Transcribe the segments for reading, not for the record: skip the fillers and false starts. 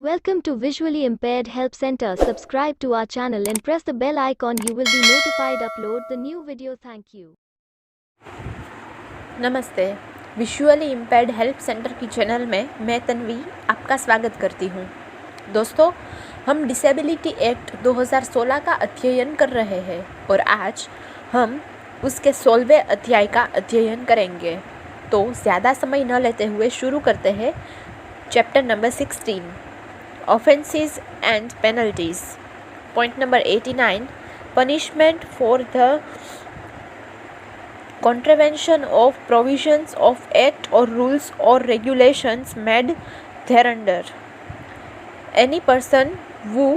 Welcome to Visually Impaired Help Center. Subscribe to our channel and press the bell icon. You will be notified upload the new video. Thank you. नमस्ते, visually impaired help centre की channel में मैं तन्वी आपका स्वागत करती हूँ। दोस्तों, हम डिसेबिलिटी एक्ट 2016 का अध्ययन कर रहे हैं और आज हम उसके 16वें अध्याय का अध्ययन करेंगे। तो ज़्यादा समय न लेते हुए शुरू करते हैं chapter number 16, offences and penalties. Point number 89, punishment for the contravention of provisions of act or rules or regulations made thereunder. Any person who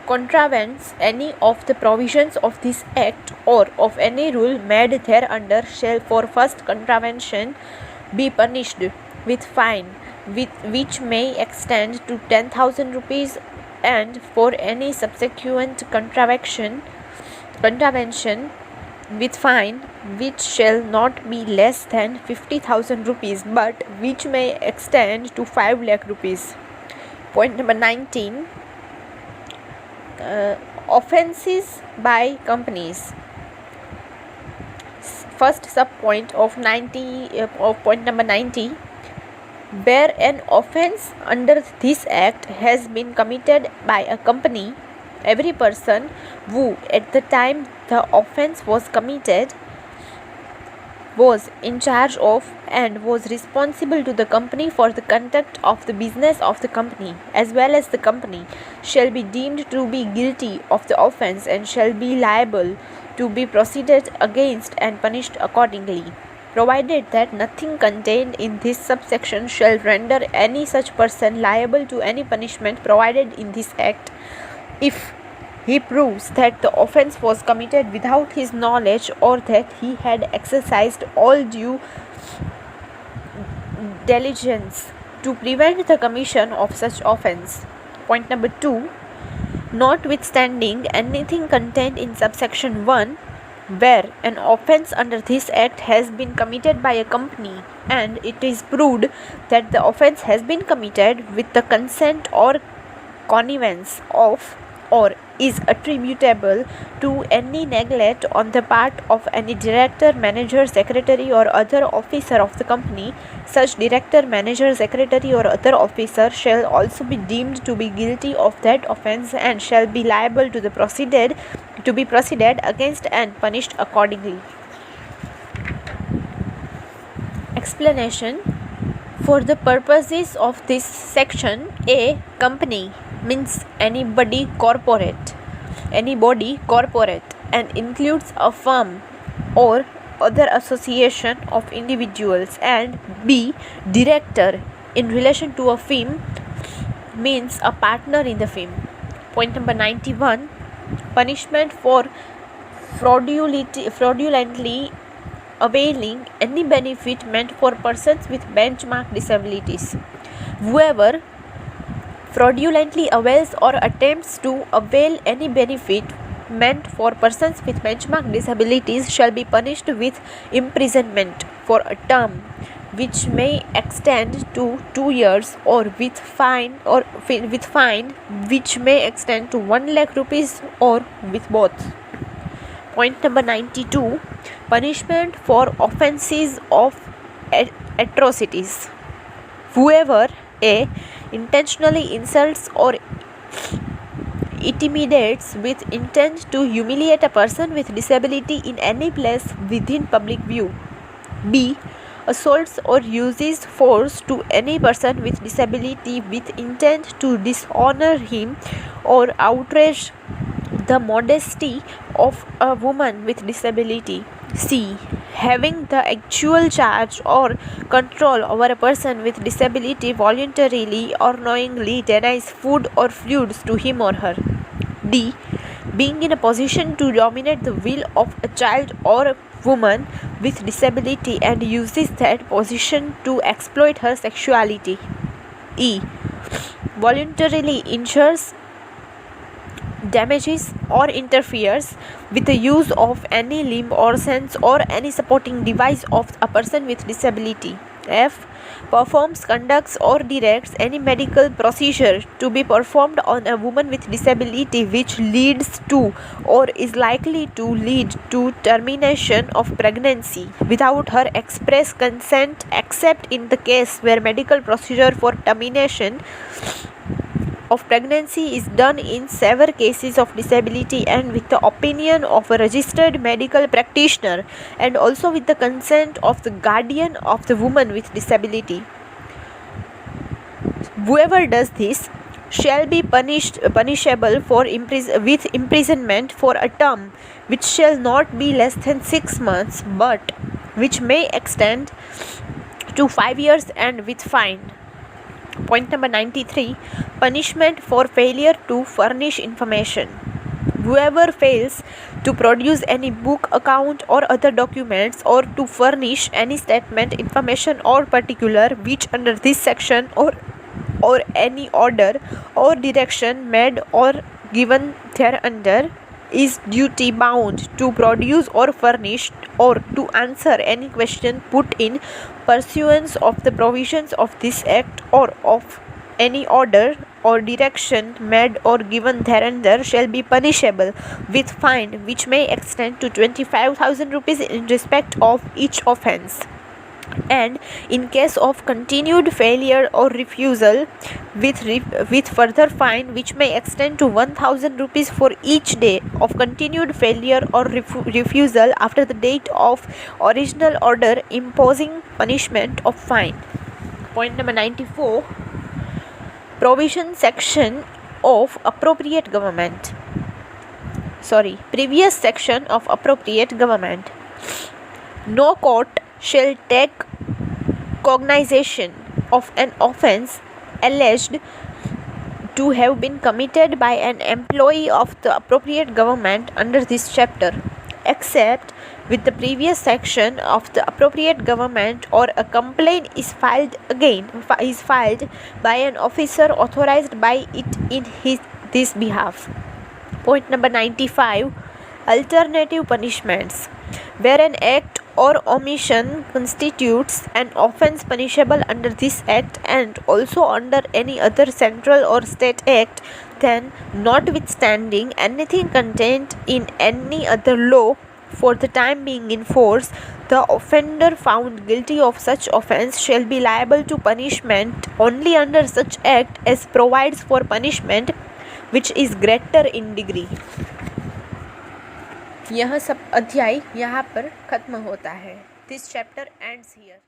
contravenes any of the provisions of this act or of any rule made thereunder shall for first contravention be punished with fine which may extend to 10,000 rupees, and for any subsequent contravention with fine which shall not be less than 50,000 rupees but which may extend to 5 lakh rupees. Point number 19, offences by companies. First sub point of point number 90, where an offence under this act has been committed by a company, every person who at the time the offence was committed was in charge of and was responsible to the company for the conduct of the business of the company, as well as the company, shall be deemed to be guilty of the offence and shall be liable to be proceeded against and punished accordingly, provided that nothing contained in this subsection shall render any such person liable to any punishment provided in this act, if he proves that the offence was committed without his knowledge or that he had exercised all due diligence to prevent the commission of such offence. Point number 2, notwithstanding anything contained in subsection 1, where an offence under this act has been committed by a company and it is proved that the offence has been committed with the consent or connivance of or is attributable to any neglect on the part of any director, manager, secretary or other officer of the company, such director, manager, secretary or other officer shall also be deemed to be guilty of that offence and shall be liable to be proceeded against and punished accordingly. Explanation. For the purposes of this section, a company means anybody corporate and includes a firm or other association of individuals, and b, director in relation to a firm means a partner in the firm. Point number 91, punishment for fraudulently availing any benefit meant for persons with benchmark disabilities. Whoever fraudulently avails or attempts to avail any benefit meant for persons with benchmark disabilities shall be punished with imprisonment for a term which may extend to 2 years, or with fine which may extend to 1 lakh rupees, or with both. Point number 92, punishment for offences of atrocities. Whoever a, intentionally insults or intimidates with intent to humiliate a person with disability in any place within public view, b, assaults or uses force to any person with disability with intent to dishonor him or outrage the modesty of a woman with disability, c, having the actual charge or control over a person with disability voluntarily or knowingly denies food or fluids to him or her, d, being in a position to dominate the will of a child or a woman with disability and uses that position to exploit her sexuality, e, voluntarily injures, damages or interferes with the use of any limb or sense or any supporting device of a person with disability, F. Performs, conducts or directs any medical procedure to be performed on a woman with disability which leads to or is likely to lead to termination of pregnancy without her express consent, except in the case where medical procedure for termination of pregnancy is done in severe cases of disability and with the opinion of a registered medical practitioner and also with the consent of the guardian of the woman with disability. Whoever does this shall be punishable for with imprisonment for a term which shall not be less than 6 months but which may extend to 5 years and with fine. Point number 93. Punishment for failure to furnish information. Whoever fails to produce any book, account or other documents or to furnish any statement, information or particular which under this section or any order or direction made or given thereunder is duty bound to produce or furnish or to answer any question put in pursuance of the provisions of this act or of any order or direction made or given thereunder shall be punishable with fine which may extend to 25,000 rupees in respect of each offence, and in case of continued failure or refusal with further fine which may extend to 1,000 rupees for each day of continued failure or refusal after the date of original order imposing punishment of fine. Point number 94. Provision section of appropriate government. Previous section of appropriate government. No court shall take cognizance of an offence alleged to have been committed by an employee of the appropriate government under this chapter, except with the previous section of the appropriate government or a complaint is filed by an officer authorized by it in this behalf. Point number 95. Alternative punishments. Where an act or omission constitutes an offence punishable under this act and also under any other central or state act, then notwithstanding anything contained in any other law for the time being in force, the offender found guilty of such offence shall be liable to punishment only under such act as provides for punishment which is greater in degree. यह सब अध्याय यहाँ पर खत्म होता है. This chapter ends here.